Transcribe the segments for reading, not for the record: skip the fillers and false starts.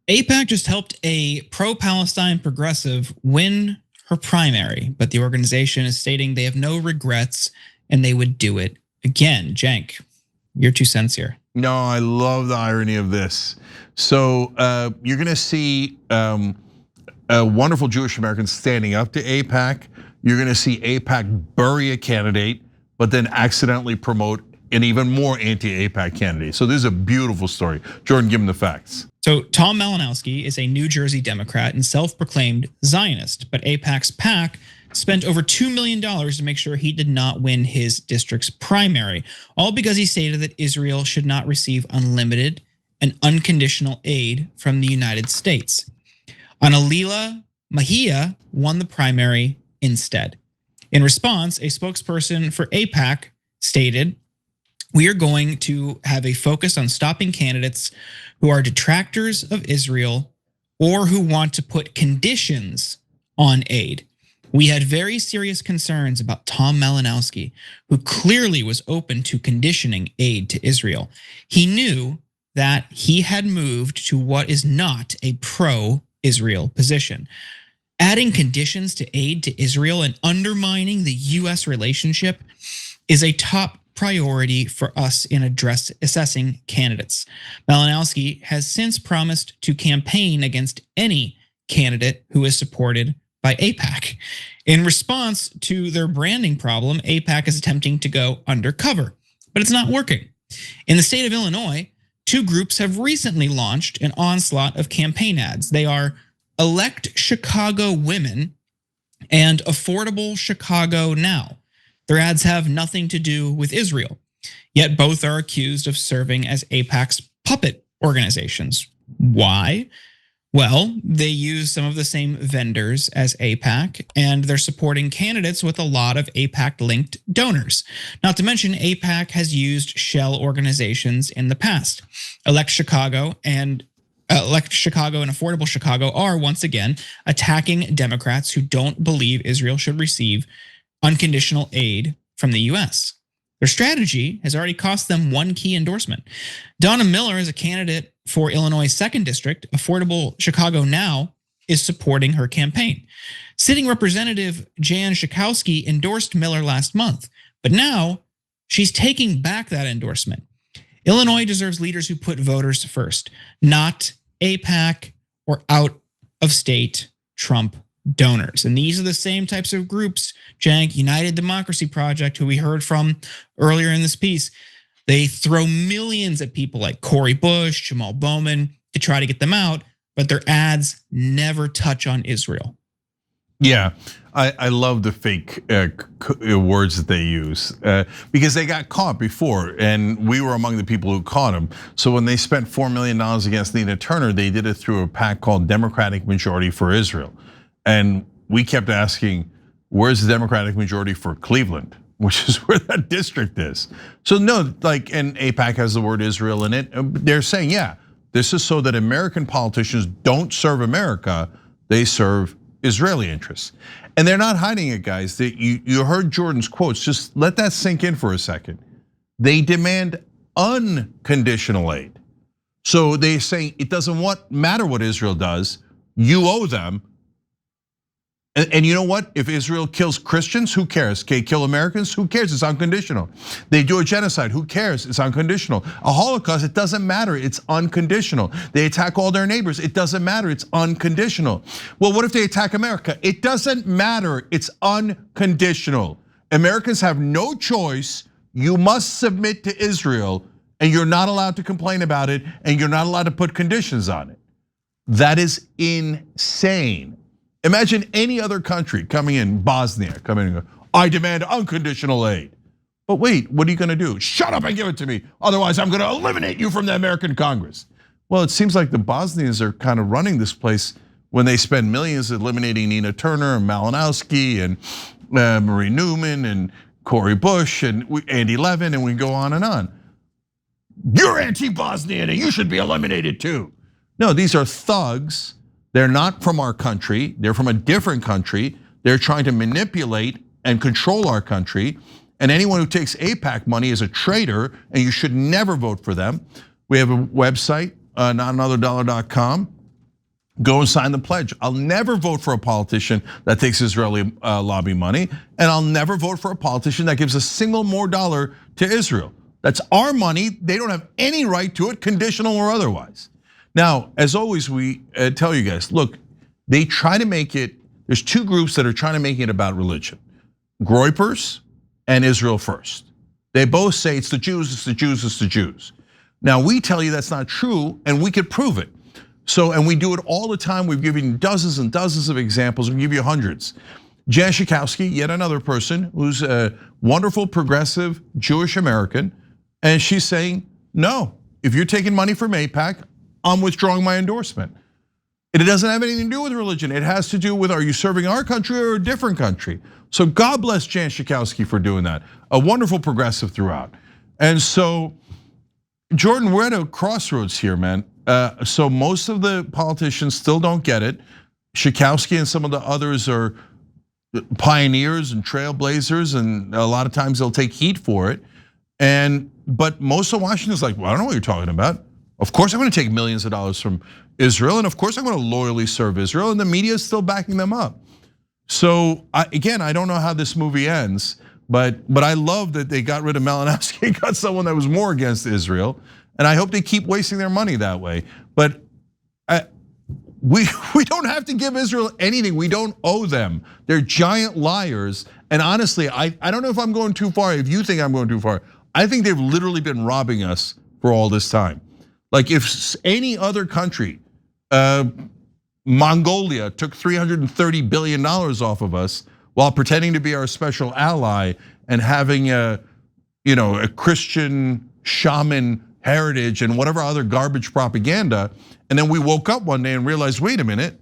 AIPAC just helped a pro-Palestine progressive win her primary, but the organization is stating they have no regrets and they would do it again. Cenk, your 2 cents here. No, I love the irony of this. So you're gonna see wonderful Jewish Americans standing up to AIPAC. You're gonna see AIPAC bury a candidate, but then accidentally promote an even more anti-AIPAC candidate. So this is a beautiful story. Jordan, give him the facts. So Tom Malinowski is a New Jersey Democrat and self-proclaimed Zionist, but AIPAC's PAC spent over $2 million to make sure he did not win his district's primary, all because he stated that Israel should not receive unlimited and unconditional aid from the United States. Analila Mahia won the primary instead. In response, a spokesperson for AIPAC stated, "We are going to have a focus on stopping candidates who are detractors of Israel or who want to put conditions on aid. We had very serious concerns about Tom Malinowski, who clearly was open to conditioning aid to Israel. He knew that he had moved to what is not a pro-Israel position. Adding conditions to aid to Israel and undermining the US relationship is a top priority for us in assessing candidates. Malinowski has since promised to campaign against any candidate who is supported by AIPAC. In response to their branding problem, AIPAC is attempting to go undercover, but it's not working. In the state of Illinois, 2 groups have recently launched an onslaught of campaign ads. They are Elect Chicago Women and Affordable Chicago Now. Their ads have nothing to do with Israel, yet both are accused of serving as AIPAC's puppet organizations. Why? Well, they use some of the same vendors as AIPAC, and they're supporting candidates with a lot of AIPAC-linked donors. Not to mention, AIPAC has used shell organizations in the past. Elect Chicago and Affordable Chicago are once again attacking Democrats who don't believe Israel should receive unconditional aid from the US. Their strategy has already cost them 1 key endorsement. Donna Miller is a candidate for Illinois' 2nd district. Affordable Chicago Now is supporting her campaign. Sitting Representative Jan Schakowsky endorsed Miller last month, but now she's taking back that endorsement. Illinois deserves leaders who put voters first, not AIPAC or out of state Trump donors. And these are the same types of groups, Cenk, United Democracy Project, who we heard from earlier in this piece. They throw millions at people like Cori Bush, Jamal Bowman to try to get them out, but their ads never touch on Israel. Yeah, I love the fake words that they use because they got caught before, and we were among the people who caught them. So when they spent $4 million against Nina Turner, they did it through a PAC called Democratic Majority for Israel. And we kept asking, where's the Democratic majority for Cleveland, which is where that district is? So no, like, and AIPAC has the word Israel in it. They're saying, yeah, this is so that American politicians don't serve America, they serve Israeli interests. And they're not hiding it, guys. You heard Jordan's quotes, just let that sink in for a second. They demand unconditional aid. So they're saying it doesn't matter what Israel does, you owe them. And you know what? If Israel kills Christians, who cares? Okay, kill Americans, who cares? It's unconditional. They do a genocide, who cares? It's unconditional. A Holocaust, it doesn't matter, it's unconditional. They attack all their neighbors, it doesn't matter, it's unconditional. Well, what if they attack America? It doesn't matter, it's unconditional. Americans have no choice. You must submit to Israel, and you're not allowed to complain about it, and you're not allowed to put conditions on it. That is insane. Imagine any other country coming in, Bosnia, coming in and go, I demand unconditional aid. But wait, what are you gonna do? Shut up and give it to me. Otherwise, I'm gonna eliminate you from the American Congress. Well, it seems like the Bosnians are kind of running this place when they spend millions eliminating Nina Turner and Malinowski and Marie Newman and Cori Bush and Andy Levin, and we go on and on. You're anti-Bosnian and you should be eliminated too. No, these are thugs. They're not from our country, they're from a different country. They're trying to manipulate and control our country. And anyone who takes AIPAC money is a traitor, and you should never vote for them. We have a website, notanother.com. go and sign the pledge. I'll never vote for a politician that takes Israeli lobby money, and I'll never vote for a politician that gives a single more dollar to Israel. That's our money. They don't have any right to it, conditional or otherwise. Now, as always, we tell you guys, look, they try to make it, there's two groups that are trying to make it about religion. Groypers and Israel First. They both say it's the Jews, it's the Jews, it's the Jews. Now, we tell you that's not true, and we could prove it. So, and we do it all the time. We've given you dozens and dozens of examples. We give you hundreds. Jan Schakowsky, yet another person who's a wonderful, progressive Jewish American, and she's saying, no, if you're taking money from AIPAC, I'm withdrawing my endorsement. It doesn't have anything to do with religion. It has to do with, are you serving our country or a different country? So God bless Jan Schakowsky for doing that. A wonderful progressive throughout. And so, Jordan, we're at a crossroads here, man. So most of the politicians still don't get it. Schakowsky and some of the others are pioneers and trailblazers, and a lot of times they'll take heat for it. But most of Washington's like, well, I don't know what you're talking about. Of course I'm gonna take millions of dollars from Israel, and of course I'm gonna loyally serve Israel, and the media is still backing them up. So again, I don't know how this movie ends, but I love that they got rid of Malinowski and got someone that was more against Israel. And I hope they keep wasting their money that way. But we don't have to give Israel anything. We don't owe them. They're giant liars. And honestly, I don't know if I'm going too far. If you think I'm going too far, I think they've literally been robbing us for all this time. Like if any other country, Mongolia took $330 billion off of us while pretending to be our special ally and having a Christian shaman heritage and whatever other garbage propaganda. And then we woke up one day and realized, wait a minute,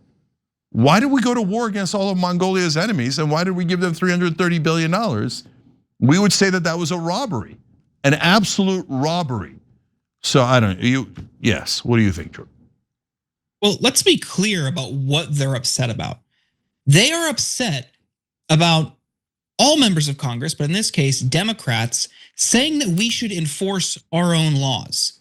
why did we go to war against all of Mongolia's enemies? And why did we give them $330 billion? We would say that that was a robbery, an absolute robbery. So I don't know, yes, what do you think, Jordan? Well, let's be clear about what they're upset about. They are upset about all members of Congress, but in this case, Democrats, saying that we should enforce our own laws.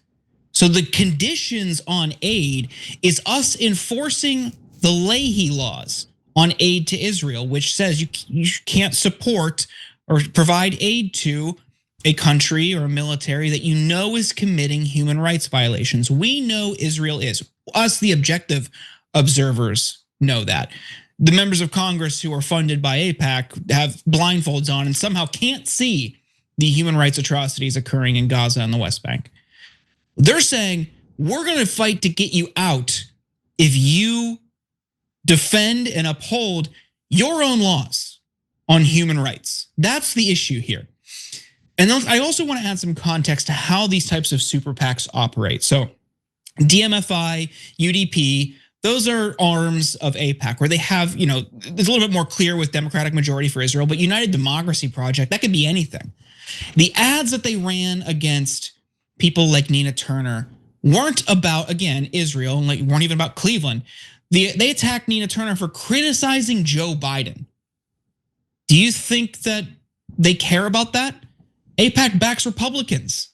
So the conditions on aid is us enforcing the Leahy laws on aid to Israel, which says you can't support or provide aid to a country or a military that you know is committing human rights violations. We know Israel is. Us, the objective observers, know that. The members of Congress who are funded by AIPAC have blindfolds on and somehow can't see the human rights atrocities occurring in Gaza and the West Bank. They're saying, we're gonna fight to get you out if you defend and uphold your own laws on human rights. That's the issue here. And I also want to add some context to how these types of super PACs operate. So DMFI, UDP, those are arms of AIPAC where they have, it's a little bit more clear with Democratic majority for Israel, but United Democracy Project, that could be anything. The ads that they ran against people like Nina Turner weren't about, again, Israel, and weren't even about Cleveland. They attacked Nina Turner for criticizing Joe Biden. Do you think that they care about that? AIPAC backs Republicans.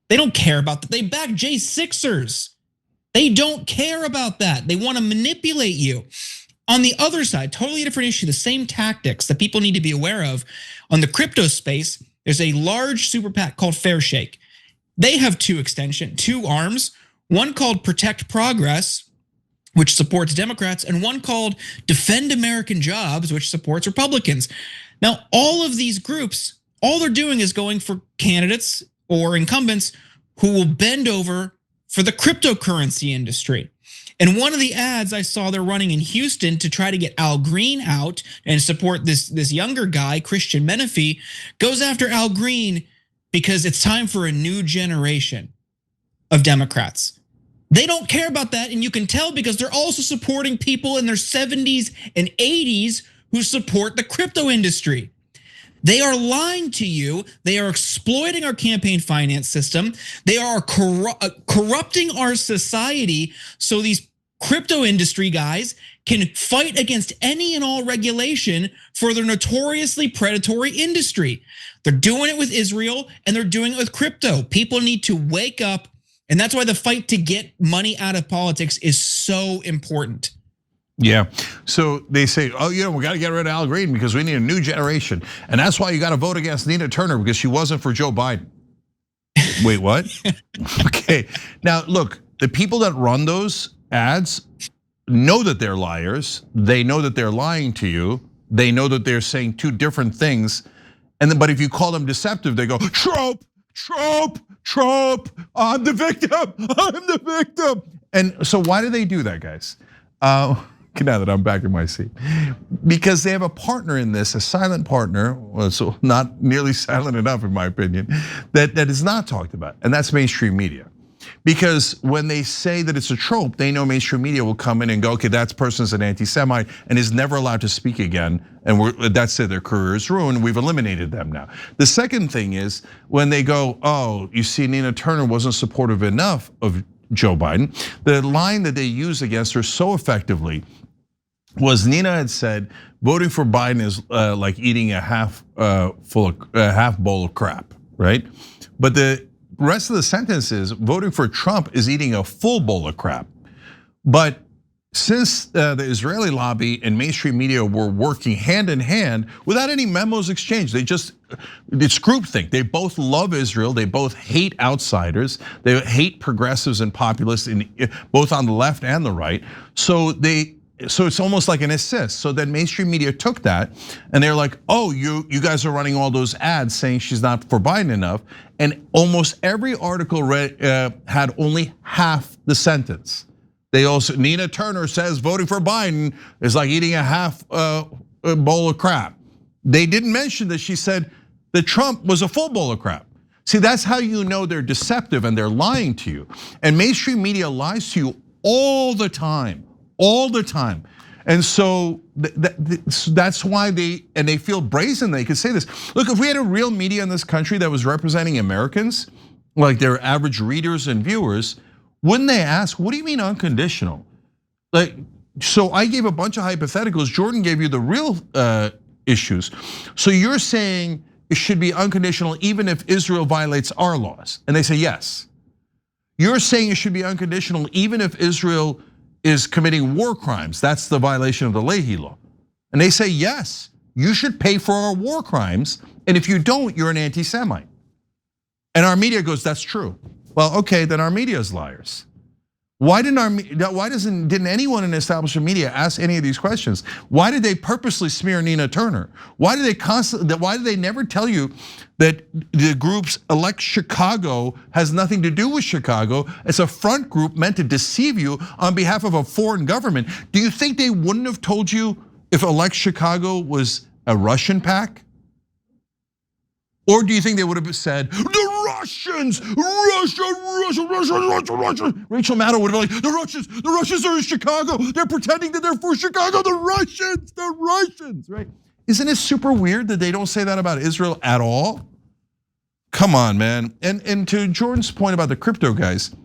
They don't care about that. They back J6ers. They don't care about that. They want to manipulate you. On the other side, totally different issue, the same tactics that people need to be aware of. On the crypto space, there's a large super PAC called Fair Shake. They have two arms, one called Protect Progress, which supports Democrats, and one called Defend American Jobs, which supports Republicans. Now, all of these groups, all they're doing is going for candidates or incumbents who will bend over for the cryptocurrency industry. And one of the ads I saw they're running in Houston to try to get Al Green out and support this younger guy, Christian Menefee, goes after Al Green because it's time for a new generation of Democrats. They don't care about that, and you can tell because they're also supporting people in their 70s and 80s who support the crypto industry. They are lying to you. They are exploiting our campaign finance system. They are corrupting our society so these crypto industry guys can fight against any and all regulation for their notoriously predatory industry. They're doing it with Israel and they're doing it with crypto. People need to wake up, and that's why the fight to get money out of politics is so important. Yeah, so they say, oh, we got to get rid of Al Green because we need a new generation. And that's why you got to vote against Nina Turner because she wasn't for Joe Biden. Wait, what? Okay, now look, the people that run those ads know that they're liars. They know that they're lying to you. They know that they're saying two different things. But if you call them deceptive, they go, Trump, Trump, Trump, I'm the victim, I'm the victim. And so why do they do that, guys? Now that I'm back in my seat, because they have a partner in this, a silent partner, well, so not nearly silent enough in my opinion, that is not talked about, and that's mainstream media. Because when they say that it's a trope, they know mainstream media will come in and go, okay, that person's an anti-Semite and is never allowed to speak again, and that's it, their career is ruined, we've eliminated them now. The second thing is when they go, oh, you see Nina Turner wasn't supportive enough of Joe Biden, the line that they use against her so effectively was Nina had said, voting for Biden is like eating a half bowl of crap, right? But the rest of the sentence is voting for Trump is eating a full bowl of crap. But since the Israeli lobby and mainstream media were working hand in hand without any memos exchanged, it's groupthink. They both love Israel. They both hate outsiders. They hate progressives and populists, both on the left and the right. So it's almost like an assist. So then mainstream media took that and they're like, oh, you guys are running all those ads saying she's not for Biden enough. And almost every article had only half the sentence. They also, Nina Turner says voting for Biden is like eating a half bowl of crap. They didn't mention that she said that Trump was a full bowl of crap. See, that's how you know they're deceptive and they're lying to you. And mainstream media lies to you all the time. All the time. And so that's why they feel brazen they can say this. Look, if we had a real media in this country that was representing Americans, like their average readers and viewers, wouldn't they ask, what do you mean unconditional? Like, so I gave a bunch of hypotheticals. Jordan gave you the real issues. So you're saying it should be unconditional even if Israel violates our laws. And they say yes. You're saying it should be unconditional even if Israel is committing war crimes. That's the violation of the Leahy law. And they say, yes, you should pay for our war crimes. And if you don't, you're an anti-Semite. And our media goes, that's true. Well, okay, then our media is liars. Why didn't anyone in establishment media ask any of these questions? Why did they purposely smear Nina Turner? Why did they never tell you that the group's Elect Chicago has nothing to do with Chicago? It's a front group meant to deceive you on behalf of a foreign government. Do you think they wouldn't have told you if Elect Chicago was a Russian PAC? Or do you think they would have said, the Russians, Russia. Rachel Maddow would have been like, the Russians are in Chicago. They're pretending that they're for Chicago, the Russians, right? Isn't it super weird that they don't say that about Israel at all? Come on, man. And to Jordan's point about the crypto guys,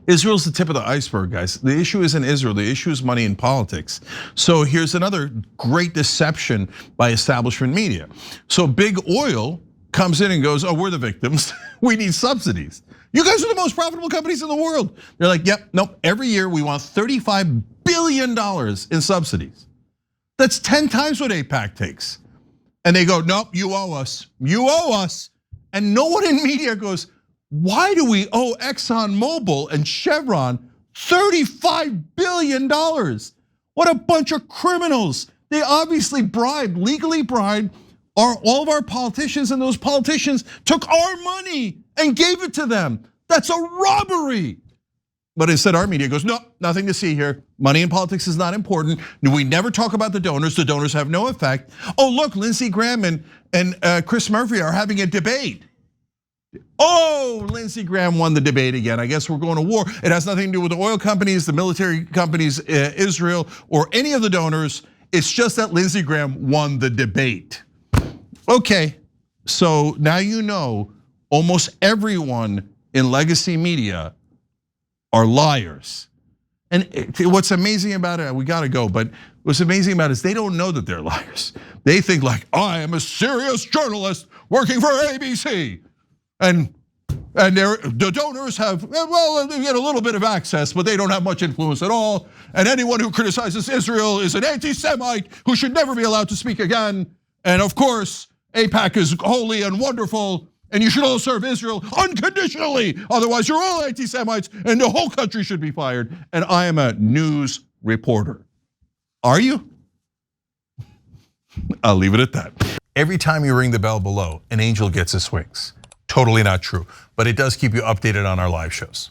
Israel's the tip of the iceberg, guys. The issue isn't Israel, the issue is money and politics. So here's another great deception by establishment media. So big oil comes in and goes, oh, we're the victims, we need subsidies. You guys are the most profitable companies in the world. They're like, yep, nope, every year we want $35 billion in subsidies. That's 10 times what AIPAC takes. And they go, nope, you owe us. And no one in media goes, why do we owe ExxonMobil and Chevron $35 billion? What a bunch of criminals. They obviously legally bribed all of our politicians, and those politicians took our money and gave it to them. That's a robbery. But instead our media goes, no, nothing to see here. Money in politics is not important. We never talk about the donors have no effect. Oh, look, Lindsey Graham and Chris Murphy are having a debate. Oh, Lindsey Graham won the debate again. I guess we're going to war. It has nothing to do with the oil companies, the military companies, Israel, or any of the donors. It's just that Lindsey Graham won the debate. Okay, so now you know almost everyone in legacy media are liars. And what's amazing about it, we gotta go, but what's amazing about it is they don't know that they're liars. They think like, I am a serious journalist working for ABC. And And the donors have, well, they get a little bit of access, but they don't have much influence at all. And anyone who criticizes Israel is an anti-Semite who should never be allowed to speak again. And of course, AIPAC is holy and wonderful, and you should all serve Israel unconditionally. Otherwise, you're all anti-Semites, and the whole country should be fired. And I am a news reporter. Are you? I'll leave it at that. Every time you ring the bell below, an angel gets his wings. Totally not true, but it does keep you updated on our live shows.